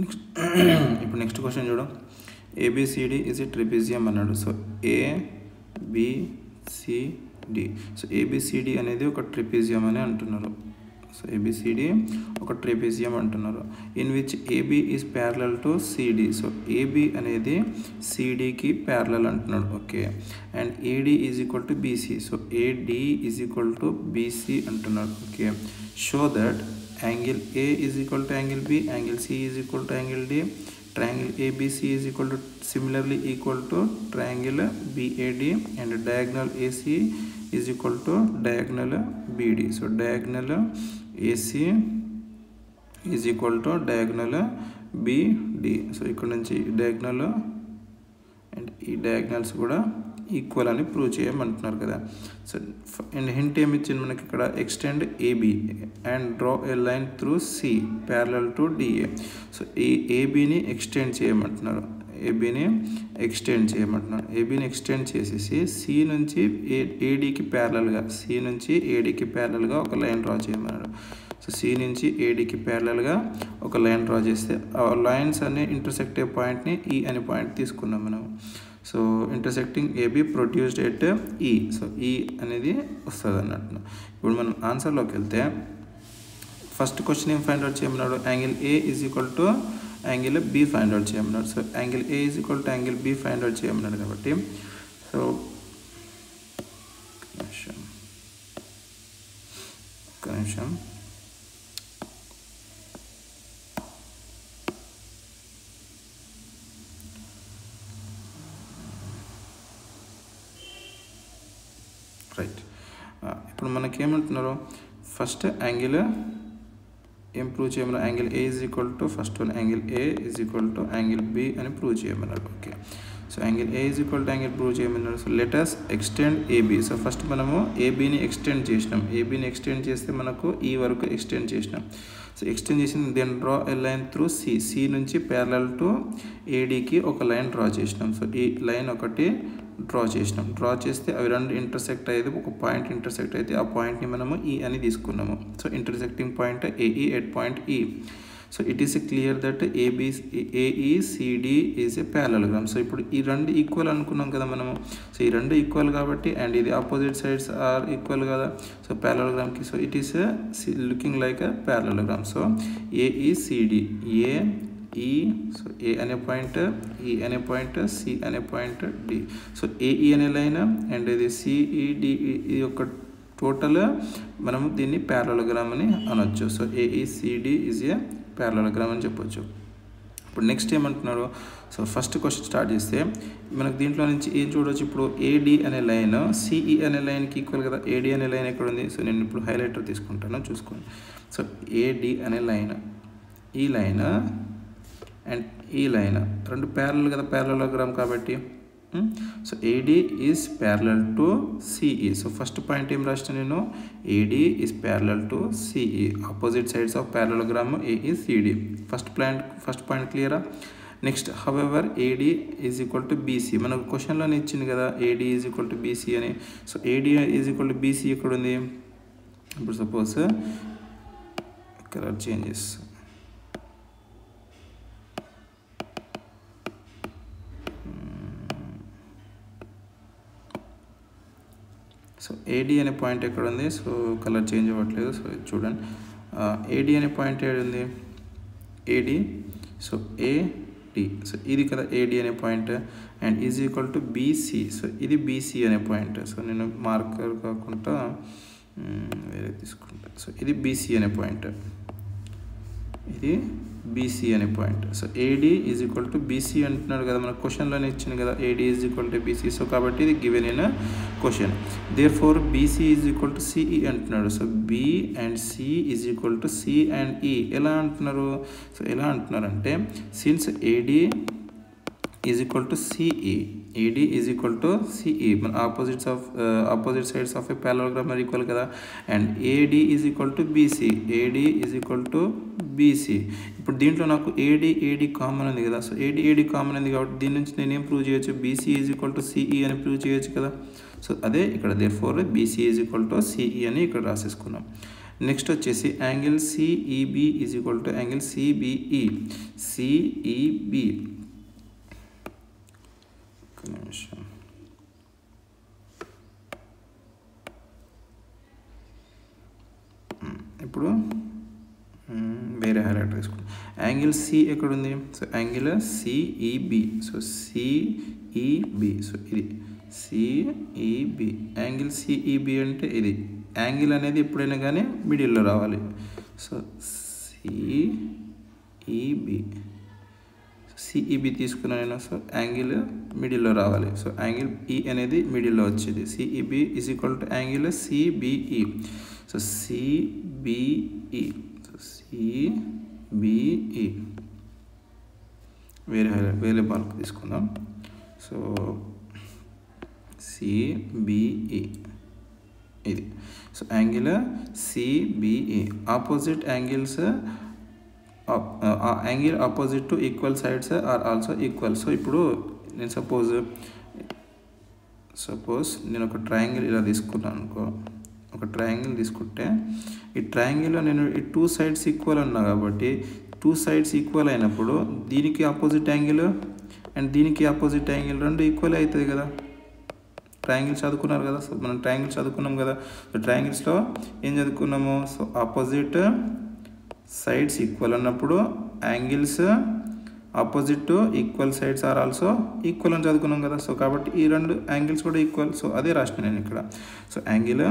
Next ఇప్పుడు next question చూడు. ABCD is a trapezium అన్నాడు. సో ఏబిసిడి, సో ఏబిసిడి అనేది ఒక ట్రిపిజియం అని అంటున్నారు. సో ఏబిసిడి ఒక ట్రిపిజియం అంటున్నారు. In which AB is parallel to CD. So AB అనేది సిడికి ప్యారలల్ అంటున్నాడు. Okay, and AD is equal to BC. So AD is equal to BC అంటున్నాడు. Okay, show that angle A is equal to angle B, angle C is equal to angle D, triangle ABC is equal to similarly equal to triangle BAD, and diagonal AC is equal to diagonal BD. So diagonal AC is equal to diagonal BD. So ఇక్కడ నుంచి diagonal and ఈ diagonals కూడా equal అని prove చేయమంటున్నారు కదా. So and hint ఏమి ఇచ్చింది మనకి ఇక్కడ, extend AB and draw a line through C parallel to DA. So ఈ ఏబిని ఎక్స్టెండ్ చేయమంటున్నారు. ఏబిని ఎక్స్టెండ్ చేసేసి సి నుంచి ఏడికి ప్యారలల్గా, సి నుంచి ఏడికి ప్యారలల్గా ఒక లైన్ డ్రా చేయమన్నాడు. సో సి నుంచి ఏడికి ప్యారలల్గా ఒక లైన్ డ్రా చేస్తే ఆ లైన్స్ అనే ఇంటర్సెక్ట్ అయ్యే పాయింట్ని ఈ అనే పాయింట్ తీసుకున్నాం మనం. So intersecting AB produced at E. So E అనేది వస్తుంది అన్నట్టు. ఇప్పుడు మనం ఆన్సర్లోకి వెళ్తే ఫస్ట్ క్వశ్చన్ ఏం ఫైండ్ అవుట్ చేయమన్నాడు, angle A is equal to angle B find out చేయమన్నాడు. So angle A is equal to angle B find out చేయమన్నాడు కాబట్టి, సో ఒక్క నిమిషం రైట్. ఇప్పుడు మనకేమంటున్నారు, ఫస్ట్ యాంగిల్ ఏం ప్రూవ్ చేయమన్నారు, angle A is equal to first one angle A is equal to angle B అని ప్రూవ్ చేయమన్నారు. Okay, so angle A is equal to angle prove చేయమన్నారు. So let us extend AB. So first మనము ఏబిని extend చేసినాం. ఏబిని extend చేస్తే మనకు ఈ వరకు ఎక్స్టెండ్ చేసినాం. సో ఎక్స్టెండ్ చేసింది, then draw a line through C. C నుంచి ప్యారలల్ టు ఏడికి ఒక లైన్ డ్రా చేసినాం. సో ఈ లైన్ ఒకటి డ్రా చేసినాం. డ్రా చేస్తే అవి రెండు ఇంటర్సెక్ట్ అయ్యేది, ఒక పాయింట్ ఇంటర్సెక్ట్ అయితే ఆ పాయింట్ని మనము ఈ అని తీసుకున్నాము. So intersecting point AE at point E. So it is clear that AECD is a parallelogram. So ఇప్పుడు ఈ రెండు ఈక్వల్ అనుకున్నాం కదా మనము. సో ఈ రెండు ఈక్వల్ కాబట్టి, అండ్ ఇది ఆపోజిట్ సైడ్స్ ఆర్ ఈక్వల్ కదా. సో ప్యారలలోగ్రామ్కి, so it is looking like a parallelogram. So AECD, E, so A అనే పాయింట్, ఈ అనే పాయింట్, సి అనే పాయింట్, డి. సో ఏఈ అనే లైన్ అండ్ ఇది సిఈడి ఈ యొక్క టోటల్ మనము దీన్ని ప్యారలలోగ్రామ్ అని అనొచ్చు. So AECD is a parallelogram అని చెప్పొచ్చు. ఇప్పుడు నెక్స్ట్ ఏమంటున్నారు, సో ఫస్ట్ క్వశ్చన్ స్టార్ట్ చేస్తే మనకు దీంట్లో నుంచి ఏం చూడవచ్చు, ఇప్పుడు ఏడి అనే లైన్ సిఈ అనే లైన్కి ఈక్వల్ కదా. ఏడి అనే లైన్ ఎక్కడ ఉంది, సో నేను ఇప్పుడు హైలైటర్ తీసుకుంటాను, చూసుకోండి. సో ఏడి అనే లైన్, ఈ లైన్ అండ్ ఈ లైన్ రెండు ప్యారలల్ కదా, ప్యారలలోగ్రామ్ కాబట్టి. So AD is parallel to CE. So first point ఏం రాసిన నేను, AD is parallel to CE, opposite sides of parallelogram AECD. First point క్లియరా. Next however AD is equal to BC. మనకు క్వశ్చన్లోనే ఇచ్చింది కదా AD is equal to BC అని. So AD is equal to BC ఎక్కడ ఉంది, ఇప్పుడు suppose colour changes. So AD అనే పాయింట్ ఎక్కడ ఉంది, సో కలర్ చేంజ్ అవ్వట్లేదు. సో చూడండి, ఏడి అనే పాయింట్ ఏడుంది, ఏడి. సో ఏడి, సో ఇది కదా ఏడి అనే point, and is equal to BC. So ఇది బీసీ అనే పాయింట్. సో నేను మార్కర్ కాకుండా వేరే తీసుకుంటా. సో ఇది బీసీ అనే పాయింట్, ఇది బీసీ అనే point. So AD is equal to BC అంటున్నాడు కదా, మన క్వశ్చన్లోనే ఇచ్చింది కదా AD is equal to BC. So కాబట్టి ఇది given in question. Therefore BC is equal to CE అంటున్నాడు. So B and C is equal to C and E. ఎలా అంటున్నారు, సో ఎలా అంటున్నారంటే, since AD is equal to CE, AD is equal to CE, మన opposite sides of a parallelogram are equal కదా. And AD is equal to BC, AD is equal to BC. ఇప్పుడు దీంట్లో నాకు ఏడి కామన్ ఉంది కదా. So AD common ఉంది కాబట్టి దీని నుంచి నేను ఏం ప్రూవ్ చేయొచ్చు, BC is equal to CE అని ప్రూవ్ చేయొచ్చు కదా. సో అదే ఇక్కడ therefore BC is equal to CE అని ఇక్కడ రాసేసుకున్నాం. నెక్స్ట్ వచ్చేసి angle CEB is equal to angle CBE. CEB ఒక నిమిషం, ఇప్పుడు వేరే హైలైటర్ తీసుకుంటాం. యాంగిల్ సి ఎక్కడుంది? So angle CEB. So CEB, so ఇది సిఈబి. యాంగిల్ సిఈబి అంటే ఇది. యాంగిల్ అనేది ఎప్పుడైనా కానీ మిడిల్లో రావాలి. సో సిఈబి, సిఈబి తీసుకున్నా నేను. సో యాంగిల్ మిడిల్లో రావాలి. సో యాంగిల్ ఈ అనేది మిడిల్లో వచ్చేది. CEB is equal to angle CBE. So CBE, so CBE వేరే బాల్క్ తీసుకుందాం. సో సిబిఈ ఇది. So angle CBE opposite angles, angle opposite to equal sides are also equal. So ఇప్పుడు నేను సపోజ్ నేను ఒక ట్రయాంగిల్ ఇలా తీసుకున్నాను అనుకో. ఒక ట్రయాంగిల్ తీసుకుంటే ఈ ట్రయాంగిల్లో నేను ఈ 2 సైడ్స్ ఈక్వల్ అన్నా కాబట్టి 2 సైడ్స్ ఈక్వల్ అయినప్పుడు దీనికి ఆపోజిట్ యాంగిల్ అండ్ దీనికి ఆపోజిట్ యాంగిల్ రెండు ఈక్వల్ అవుతుంది కదా. ట్రయాంగిల్ చదువుకున్నారు కదా. సో మనం ట్రయాంగిల్ చదువుకున్నాం కదా. సో ట్రయాంగిల్స్లో ఏం చదువుకున్నాము? సో ఆపోజిట్ సైడ్స్ ఈక్వల్ అన్నప్పుడు angles opposite to equal sides are also equal అని చదువుకున్నాం కదా. సో కాబట్టి ఈ రెండు యాంగిల్స్ కూడా ఈక్వల్. సో అదే రాసిన నేను ఇక్కడ. సో యాంగిల్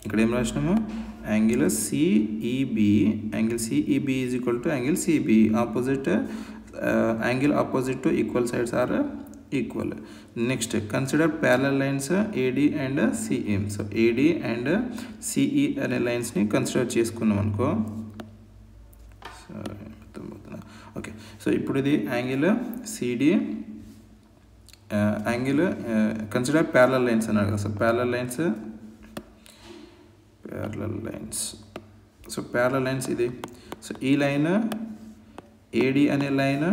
ఇక్కడ ఏం రాసినాము? Angle CEB. Angle CEB is equal to angle CB. Opposite angle opposite to equal sides are equal. Next consider parallel lines AD and CE. So AD and CE అనే లైన్స్ని consider చేసుకున్నాం అనుకో. Okay, so ఇప్పుడు ఇది angle CD, angle consider parallel lines అన్నారు కదా. So parallel lines, so parallel lines ఇది. So ఈ లైన్ ఏడి అనే లైన్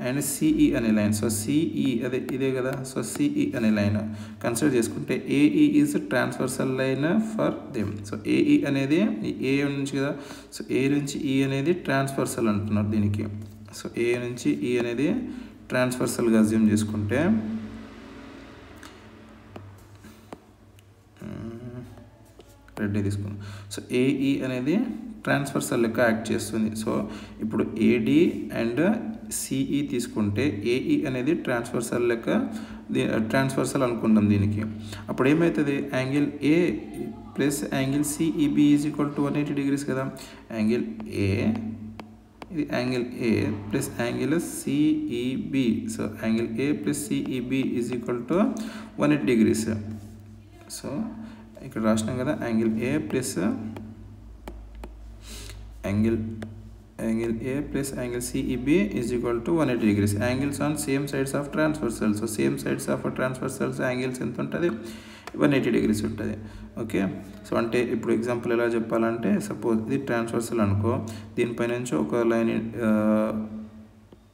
అండ్ సిఈ అనే లైన్. సో సిఈ అదే ఇదే కదా. సో సిఈ అనే లైన్ కన్సిడర్ చేసుకుంటే AE is transversal line for them. So AE అనేది ఏ నుంచి కదా. సో ఏ నుంచి ఈ అనేది ట్రాన్స్వర్సల్ అంటున్నారు దీనికి. సో ఏ నుంచి ఈ అనేది ట్రాన్స్వర్సల్గా అజ్యూమ్ చేసుకుంటే రెడ్ తీసుకుందాం. సో ఏఈ అనేది ట్రాన్స్వర్సల్ లెక్క యాక్ట్ చేస్తుంది. సో ఇప్పుడు ఏడి అండ్ సిఈ తీసుకుంటే ఏఈ అనేది ట్రాన్స్వర్సల్ లెక్క ట్రాన్స్వర్సల్ అనుకుందాం దీనికి. అప్పుడు ఏమవుతుంది? Angle A plus angle CEB is equal to 180 degrees కదా. యాంగిల్ ఏ, ఇది angle A plus angle CEB. So angle A plus సిఈబి is equal to 180 degrees. So ఇక్కడ రాసినాం కదా. Angle A plus angle A plus angle CEB is equal to 180 degrees. Angles on same sides of transversal. So same sides of a transversal angles ఎంత ఉంటుంది? 180 degrees ఉంటుంది. Okay, so అంటే ఇప్పుడు example ఎలా చెప్పాలంటే suppose ఇది ట్రాన్స్వర్సల్ అనుకో. దీనిపై నుంచి ఒక లైన్,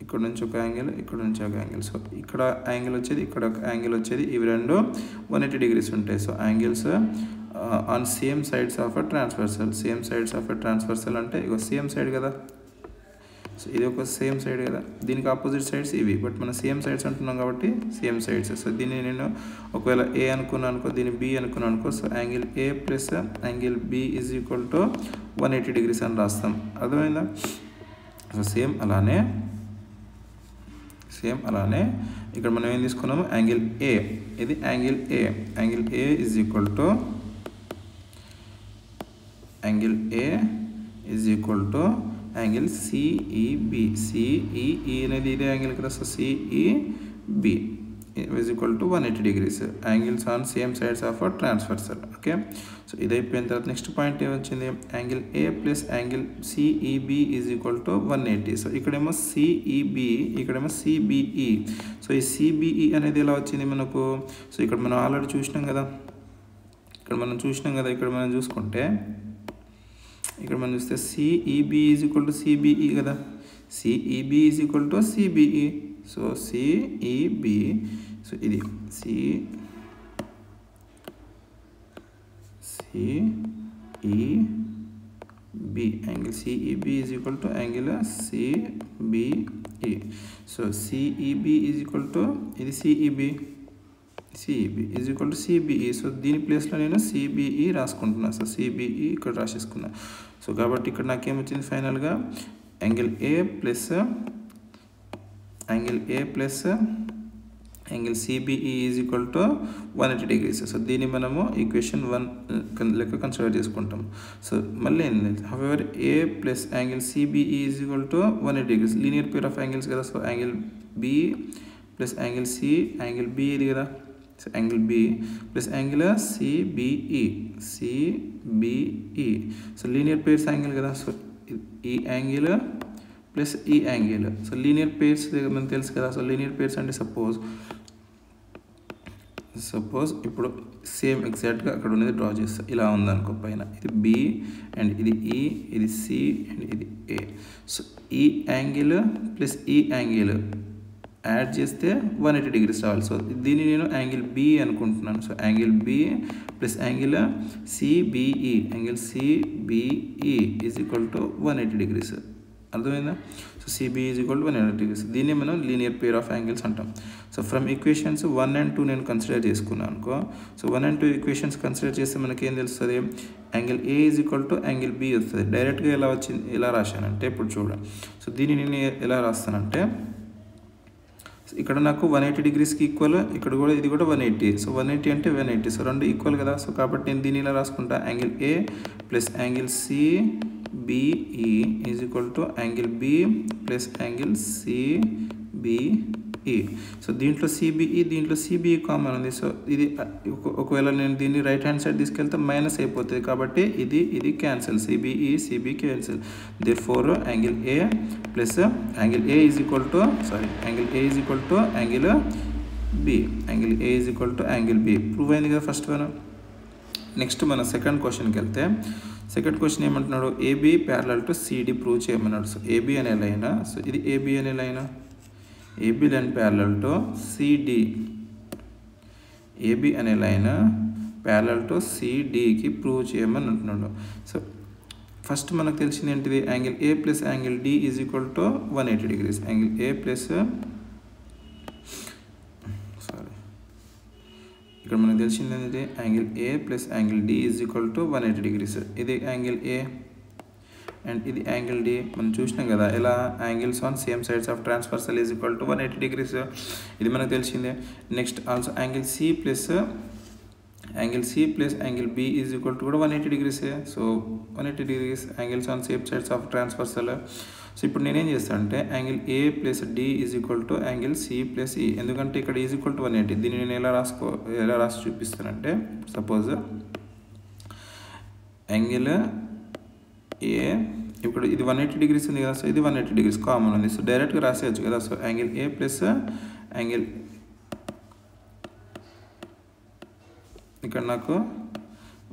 ఇక్కడ నుంచి ఒక యాంగిల్, ఇక్కడ నుంచి ఒక యాంగిల్. సో ఇక్కడ యాంగిల్ వచ్చేది, ఇక్కడ ఒక యాంగిల్ వచ్చేది. ఇవి రెండు 180 degrees ఉంటాయి. So angles on same sides of a transversal. Same sides of a transversal అంటే ఇక సేమ్ సైడ్ కదా. సో ఇది ఒక సేమ్ సైడ్ కదా. దీనికి ఆపోజిట్ సైడ్స్ ఇవి, బట్ మనం సేమ్ సైడ్స్ అంటున్నాం కాబట్టి సేమ్ సైడ్స్. సో దీన్ని నేను ఒకవేళ ఏ అనుకున్నాను అనుకో, దీన్ని బి అనుకున్నాను అనుకో. So angle A plus angle B is equal to 180 degrees అని రాస్తాం. అర్థమైందా? సో సేమ్ అలానే ఇక్కడ మనం ఏం తీసుకున్నాము? యాంగిల్ ఏ, ఇది angle A. Angle A is equal to angle A is equal to angle సిఈబి. CEE అనేది ఇదే యాంగిల్ కదా. So సిఈబి is equal to 180 degrees. Angles on same sides of a transversal. Okay, so ఇది అయిపోయిన తర్వాత next point ఏమొచ్చింది? Angle A plus angle CEB is equal to 180. So ఇక్కడేమో సిఈబి, ఇక్కడేమో CBE. So ఈ సిబిఈ అనేది ఎలా వచ్చింది మనకు? సో ఇక్కడ మనం ఆల్రెడీ చూసినాం కదా. ఇక్కడ మనం చూసుకుంటే ఇక్కడ మనం చూస్తే CEB is equal to CBE కదా. CEB is equal to CBE. So CEB, so ఇది CEB B, angle CEB is equal to angle CBE. So CEB is equal to CEB is equal to CBE. So దీని ప్లేస్లో నేను CBE రాసుకుంటున్నా. So CBE ఇక్కడ రాసేసుకున్నా. So కాబట్టి ఇక్కడ నాకేమొచ్చింది ఫైనల్గా angle A plus angle CBE is equal to 180 degrees. So దీన్ని మనము equation 1 లెక్క కన్సిడర్ చేసుకుంటాం. సో మళ్ళీ ఏంటి, however A plus angle CBE is equal to 180 degrees, linear pair of angles కదా. So angle B plus angle C, angle B ఇది కదా. So angle B plus angle CBE. So linear pairs angle కదా. So ఈ angle plus ఈ angle. So linear pairs మనకు తెలుసు కదా. So linear pairs అంటే సపోజ్ ఇప్పుడు సేమ్ ఎగ్జాక్ట్గా అక్కడ ఉన్నది డ్రా చేస్తా. ఇలా ఉందనుకో, పైన ఇది B అండ్ ఇది E, ఇది C అండ్ ఇది A. సో ఈ యాంగిల్ ప్లస్ ఈ యాంగిల్ యాడ్ చేస్తే 180 degrees రావాలి. సో దీన్ని నేను యాంగిల్ B అనుకుంటున్నాను. So angle B plus angle CBE, angle CBE is equal to 180 degrees. అర్థమైందా? So CBE is equal to 180 degrees. దీన్ని మనం లీనియర్ పేర్ ఆఫ్ యాంగిల్స్ అంటాం. సో ఫ్రమ్ ఈక్వేషన్స్ 1 and 2 నేను కన్సిడర్ చేసుకున్నాను అనుకో. సో 1 and 2 ఈక్వేషన్స్ కన్సిడర్ చేస్తే మనకి ఏం తెలుస్తుంది, angle A is equal to angle B వస్తుంది. డైరెక్ట్గా ఎలా రాశానంటే ఇప్పుడు చూడండి. సో దీన్ని నేను ఎలా రాస్తానంటే ఇక్కడ నాకు 180 degreesకి ఈక్వల్, ఇక్కడ కూడా ఇది కూడా 180. సో 180 అంటే 180. సో రెండు ఈక్వల్ కదా. సో కాబట్టి నేను దీన్ని ఇలా రాసుకుంటా, angle A plus angle CBE is equal to angle B plus angle CBE. So దీంట్లో CBE దీంట్లో CBE కామన్ ఉంది. సో ఇది ఒకవేళ నేను దీన్ని రైట్ హ్యాండ్ సైడ్ తీసుకెళ్తే మైనస్ అయిపోతుంది. కాబట్టి ఇది cancel, CBE cancel. Therefore angle A plus angle A is equal to angle A is equal to angle B. Angle A is equal to angle B. Prove అయింది కదా first one. Next మన second క్వశ్చన్కి వెళ్తే, second question ఏమంటున్నాడు, AB parallel to CD prove చేయమన్నాడు. So AB అనే line, so ఇది AB అనే line, AB line parallel to CD, AB అనే లైన్ ప్యారలల్ టు CDకి ప్రూవ్ చేయమని అంటున్నాడు. సో ఫస్ట్ మనకు తెలిసింది ఏంటిది, angle A plus angle D is equal to 180 degrees. Angle A plus ఇక్కడ మనకు తెలిసింది ఏంటంటే angle A plus angle D is equal to 180 degrees. ఇది యాంగిల్ A అండ్ ఇది యాంగిల్ D. మనం చూసినాం కదా ఎలా angles on same sides of transversal is equal to 180 degrees. ఇది మనకు తెలిసిందే. Next also angle C plus angle B is equal to కూడా 180 degrees. So 180 degrees angles on same sides of transversal. So ఇప్పుడు నేనేం చేస్తాను అంటే angle A plus D is equal to angle C plus E. ఎందుకంటే ఇక్కడ is equal to 180. దీన్ని నేను ఎలా రాసి చూపిస్తానంటే, సపోజ్ యాంగిల్ A ఇప్పుడు ఇది 180 degrees ఉంది కదా. సో ఇది 180 degrees కామన్ ఉంది. సో డైరెక్ట్గా రాసేయచ్చు కదా. So angle A plus angle, ఇక్కడ నాకు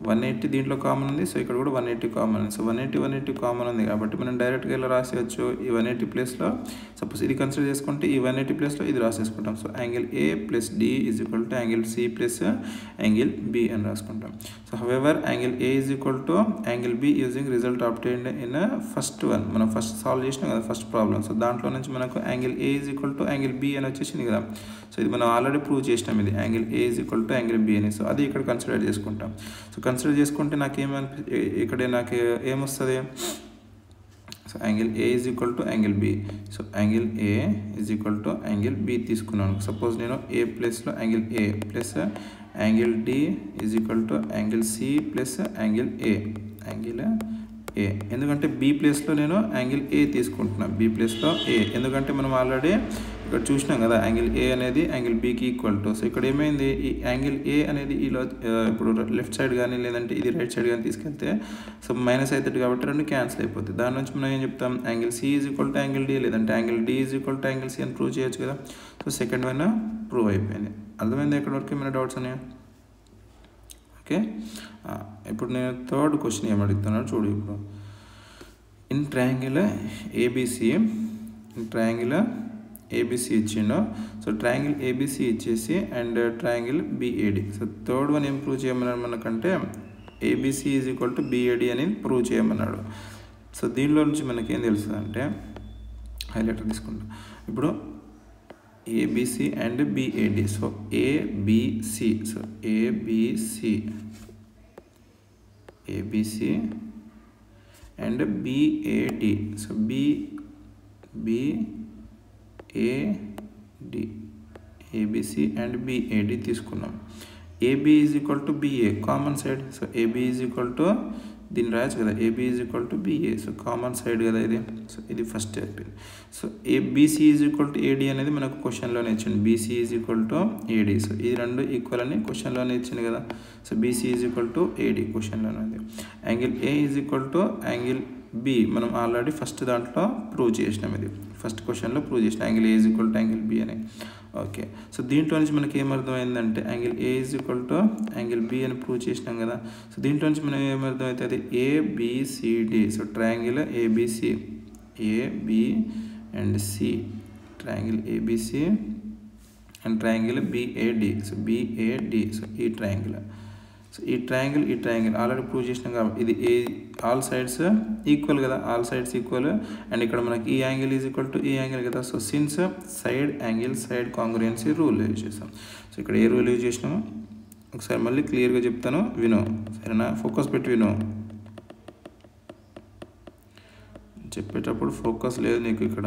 180 దీంట్లో కామన్ ఉంది. సో ఇక్కడ కూడా 180 కామన్ ఉంది. సో 180 కామన్ ఉంది కాబట్టి మనం డైరెక్ట్గా ఇలా రాసేయచ్చు. ఈ 180 ప్లేస్లో సపోజ్ ఇది కన్సిడర్ చేసుకుంటే ఈ 180 ప్లేస్లో ఇది రాసేసుకుంటాం. So angle A plus D is equal to angle C plus angle B అని రాసుకుంటాం. So however angle A is equal to angle B using result obtained in first one. మనం ఫస్ట్ సాల్వ్ చేసినాం కదా ఫస్ట్ ప్రాబ్లమ్. సో దాంట్లో నుంచి మనకు angle A is equal to angle B అని వచ్చేసింది కదా. సో ఇది మనం ఆల్రెడీ ప్రూవ్ చేసినాం, ఇది angle A is equal to angle B అని. సో అది ఇక్కడ కన్సిడర్ చేసుకుంటాం. సో కన్సిడర్ చేసుకుంటే నాకు ఇక్కడ నాకు ఏమొస్తుంది, so angle A is equal to angle B. So angle A is equal to angle B తీసుకున్నాను. సపోజ్ నేను A ప్లస్లో angle A plus angle D is equal to angle C plus angle A. ఎందుకంటే B ప్లేస్లో నేను angle A తీసుకుంటున్నాను, B ప్లేస్లో A. ఎందుకంటే మనం ఆల్రెడీ ఇక్కడ చూసినాం కదా యాంగిల్ A అనేది యాంగిల్ Bకి ఈక్వల్ టు. సో ఇక్కడ ఏమైంది, ఈ యాంగిల్ A అనేది ఈలో ఇప్పుడు లెఫ్ట్ సైడ్ కానీ లేదంటే ఇది రైట్ సైడ్ కానీ తీసుకెళ్తే సో మైనస్ అవుతుంది కాబట్టి రెండు క్యాన్సిల్ అయిపోతుంది. దాని నుంచి మనం ఏం చెప్తాం, angle C is equal to angle D లేదంటే angle D is equal to angle C అని ప్రూవ్ చేయొచ్చు కదా. సో సెకండ్ వన్ ప్రూవ్ అయిపోయింది. అర్థమైంది ఎక్కడి వరకు ఏమైనా డౌట్స్ ఉన్నాయా? ఓకే, ఇప్పుడు నేను థర్డ్ క్వశ్చన్ ఏం అడుగుతున్నాను చూడు. ఇప్పుడు ఇన్ ట్రయాంగిల్ ABC ఇచ్చిండు. సో ట్రయాంగిల్ ABC ఇచ్చేసి and triangle BAD. So third one ఏం ప్రూవ్ చేయమన్నాడు మనకంటే ABC is equal to BAD అని ప్రూవ్ చేయమన్నాడు. సో దీనిలో నుంచి మనకి ఏం తెలుస్తుంది అంటే హైలైటర్ తీసుకుంటాం ఇప్పుడు ABC and BAD. So ABC, so ABC and BAD. So BAD ABC and BAD తీసుకున్నాం. AB is equal to BA common side. So AB is equal to దీన్ని రాయచ్చు కదా, AB is equal to BA. So common side కదా ఇది. So ఇది first అయిపోయింది. So BC is equal to AD అనేది మనకు క్వశ్చన్లోనే ఇచ్చింది. BC is equal to AD. So ఈ రెండు ఈక్వల్ అని క్వశ్చన్లోనే ఇచ్చింది కదా. So BC is equal to AD క్వశ్చన్లోనే ఉంది. Angle A is equal to angle B మనం ఆల్రెడీ ఫస్ట్ దాంట్లో ప్రూవ్ చేసినాం. ఇది ఫస్ట్ క్వశ్చన్లో ప్రూవ్ చేసినాం angle A is equal to angle B అని. ఓకే, సో దీంట్లో నుంచి మనకి ఏమర్థమైందంటే angle A is equal to angle B అని ప్రూవ్ చేసినాం కదా. సో దీంట్లో నుంచి మనం ఏమర్థమవుతుంది, ABCD. So triangle ABC, AB and C, triangle ABC and triangle BAD. So BAD. So ఈ ట్రయాంగిల్, సో ఈ ట్రయాంగిల్ ఆల్రెడీ ప్రూవ్ చేసినాం కాబట్టి ఇది ఏ ఆల్ సైడ్స్ ఈక్వల్ కదా, ఆల్ సైడ్స్ ఈక్వల్. అండ్ ఇక్కడ మనకి ఈ యాంగిల్ ఈజ్ ఈక్వల్ టు ఈ యాంగిల్ కదా. So since side congruency rule use చేస్తాం. సో ఇక్కడ ఏ రూల్ యూజ్ చేసినామో ఒకసారి మళ్ళీ క్లియర్గా చెప్తాను, విను సరేనా, ఫోకస్ పెట్టి విను. చెప్పేటప్పుడు ఫోకస్ లేదు నీకు ఇక్కడ.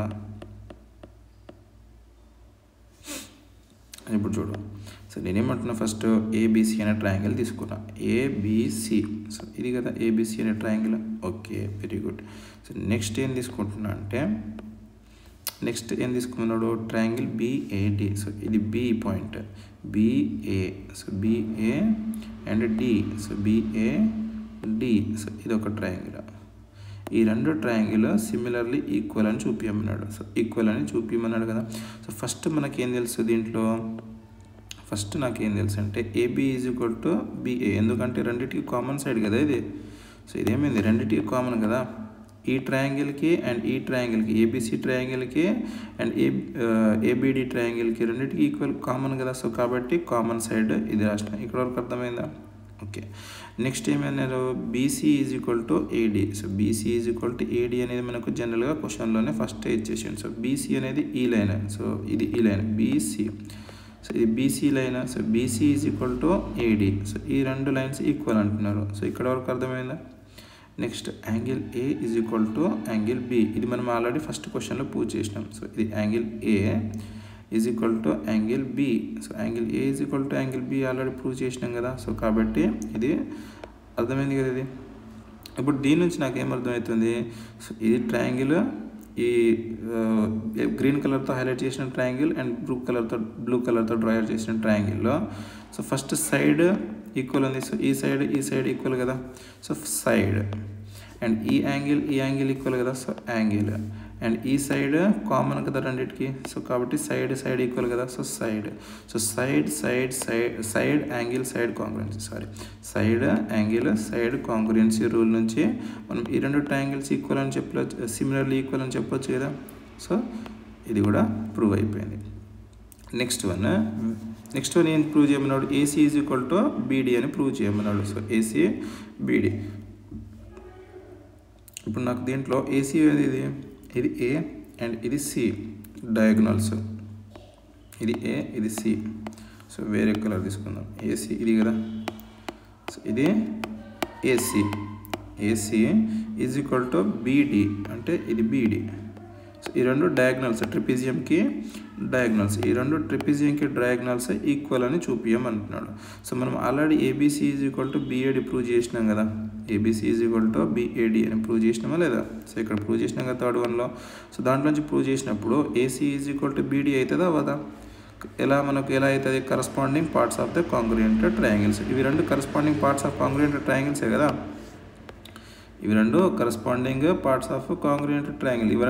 ఇప్పుడు చూడు, సో నేనేమంటున్నా, ఫస్ట్ ఏబిసి అనే ట్రయాంగిల్ తీసుకున్నా, ఏబిసి. సో ఇది కదా ఏబిసి అనే triangle. Okay, very good. So next ఏం తీసుకుంటున్నా అంటే, నెక్స్ట్ ఏం తీసుకున్నాడు, ట్రయాంగిల్ బిఏడి. సో ఇది B point, BA. So BA and D. So BAD. So ఇది ఒక ట్రయాంగిల్. ఈ రెండు ట్రయాంగిల్ సిమిలర్లీ ఈక్వల్ అని చూపించమన్నాడు. సో ఈక్వల్ అని చూపించమన్నాడు కదా. సో ఫస్ట్ మనకేం తెలుసు దీంట్లో, ఫస్ట్ నాకేం తెలుసు అంటే AB is equal to BA. ఎందుకంటే రెండింటికి కామన్ సైడ్ కదా ఇది. సో ఇదేమైంది, రెండింటికి కామన్ కదా. ఈ ట్రయాంగిల్కి అండ్ ఈ ట్రయాంగిల్కి, ఏబిసి ట్రయాంగిల్కి అండ్ ఏబిడి ట్రయాంగిల్కి రెండింటికి ఈక్వల్ కామన్ కదా. సో కాబట్టి కామన్ సైడ్ ఇది రాసిన. ఇక్కడ వరకు అర్థమైందా? ఓకే, నెక్స్ట్ ఏమన్నారు, BC is equal to AD. So BC is equal to AD అనేది మనకు జనరల్గా క్వశ్చన్లోనే ఫస్ట్ ఇచ్చేసాను. సో బీసీ అనేది ఈ లైన్. సో ఇది ఈ లైన్ బీసీ. సో ఇది BC line. So BC is equal to AD. So ఈ రెండు లైన్స్ ఈక్వల్ అంటున్నారు. సో ఇక్కడ వరకు అర్థమైందా? Next angle A is equal to angle B. ఇది మనం ఆల్రెడీ ఫస్ట్ క్వశ్చన్లో ప్రూవ్ చేసినాం. సో ఇది angle A is equal to angle B. So angle A is equal to angle B already prove చేసినాం కదా. సో కాబట్టి ఇది అర్థమైంది కదా ఇది. ఇప్పుడు దీని నుంచి నాకు ఏమర్థమవుతుంది, సో ఇది ట్రయాంగిల్, ఈ గ్రీన్ కలర్తో హైలైట్ చేసిన ట్రయాంగిల్ అండ్ బ్లూ కలర్తో డ్రా చేసిన ట్రయాంగిల్లో సో ఫస్ట్ సైడ్ ఈక్వల్ ఉంది. సో ఈ సైడ్ ఈక్వల్ కదా. సో సైడ్ అండ్ ఈ యాంగిల్ ఈక్వల్ కదా. సో యాంగిల్ అండ్ ఈ సైడ్ కామన్ కదా రెండింటికి. సో కాబట్టి సైడ్ ఈక్వల్ కదా. So side angle side congruency rule నుంచి మనం ఈ రెండు ట్రయాంగిల్స్ ఈక్వల్ అని చెప్పవచ్చు, సిమిలర్లీ ఈక్వల్ అని చెప్పొచ్చు కదా. సో ఇది కూడా ప్రూవ్ అయిపోయింది. నెక్స్ట్ వన్ ఏం ప్రూవ్ చేయమన్నాడు, AC is equal to BD అని ప్రూవ్ చేయమన్నాడు. So AC BD. ఇప్పుడు నాకు దీంట్లో ఏసీ అనేది ఇది ఏ అండ్ ఇది సి డయాగ్నల్స్. ఇది ఏ, ఇది సి. సో వేరే కలర్ తీసుకుందాం. ఏసీ ఇది కదా. సో ఇది AC is equal to BD అంటే ఇది బీడీ. సో ఈ రెండు డయాగ్నల్స్ ట్రిపిజియంకి డయాగ్నల్స్, ఈ రెండు ట్రిపిజియంకి డయాగ్నల్స్ ఈక్వల్ అని చూపించమంటున్నాడు. సో మనం already ABC is equal to BAD prove చేసినాం కదా. ABC is equal to BAD అని ప్రూవ్ చేసినామా లేదా? సో ఇక్కడ ప్రూవ్ చేసినాం కదా థర్డ్ వన్లో. సో దాంట్లో నుంచి ప్రూవ్ చేసినప్పుడు AC is equal to BD అవుతుందా అవదా? ఎలా అవుతుంది, corresponding parts of the congruent triangles. ఇవి రెండు కరస్పాండింగ్ పార్ట్స్ ఆఫ్ కాంగ్రుయెంట్ ట్రయాంగిల్సే కదా. ఇవి రెండు corresponding parts of congruent triangle. ఇవి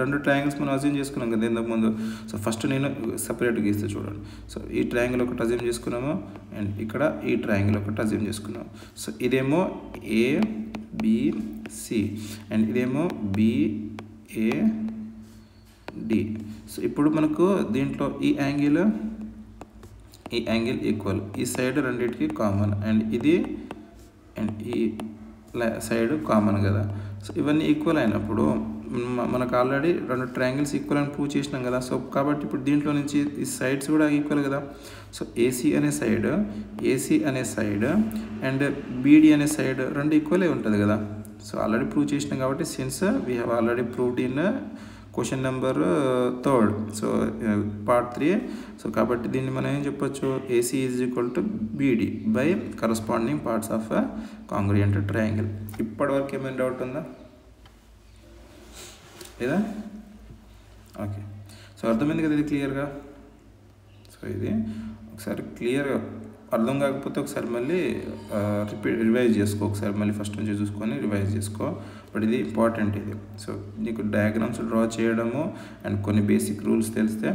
రెండు ట్రయాంగిల్స్ మనం అజ్యూమ్ చేసుకున్నాం కదా ఇంతకుముందు. సో ఫస్ట్ నేను సపరేట్గా గీస్తే చూడండి. సో ఈ ట్రయాంగిల్ ఒకటి అజ్యూమ్ చేసుకున్నాము అండ్ ఇక్కడ ఈ ట్రయాంగిల్ ఒకటి అజ్యూమ్ చేసుకున్నాము. సో ఇదేమో ఏబిసి అండ్ ఇదేమో బిఏడి. సో ఇప్పుడు మనకు దీంట్లో ఈ యాంగిల్ ఈక్వల్, ఈ సైడ్ రెండింటికి కామన్ అండ్ ఇది అండ్ ఈ సైడ్ కామన్ కదా. సో ఇవన్నీ ఈక్వల్ అయినప్పుడు మనకు ఆల్రెడీ 2 ట్రయాంగిల్స్ ఈక్వల్ అని ప్రూవ్ చేసినాం కదా. సో కాబట్టి ఇప్పుడు దీంట్లో నుంచి ఈ సైడ్స్ కూడా ఈక్వల్ కదా. సో ఏసీ అనే సైడ్ అండ్ బీడీ అనే సైడ్ 2 ఈక్వలే ఉంటుంది కదా. సో ఆల్రెడీ ప్రూవ్ చేసినాం కాబట్టి since we have already proved in question number 3, so part 3. So కాబట్టి దీన్ని మనం ఏం చెప్పొచ్చు, AC is equal to BD by corresponding parts of congruent triangle. ఇప్పటివరకు ఏమైనా డౌట్ ఉందా లేదా? ఓకే, సో అర్థమైంది కదా ఇది క్లియర్గా. సో ఇది ఒకసారి క్లియర్గా అర్థం కాకపోతే ఒకసారి మళ్ళీ రివైజ్ చేసుకో, ఒకసారి మళ్ళీ ఫస్ట్ నుంచి చూసుకొని రివైజ్ చేసుకో. బట్ ఇది ఇంపార్టెంట్ ఇది. సో నీకు డయాగ్రామ్స్ డ్రా చేయడము అండ్ కొన్ని బేసిక్ రూల్స్ తెలిస్తే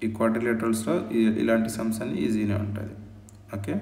ఈ క్వాడ్రిలేటరల్స్లో ఇలాంటి సమ్స్ అన్ని ఈజీనే ఉంటుంది. ఓకే.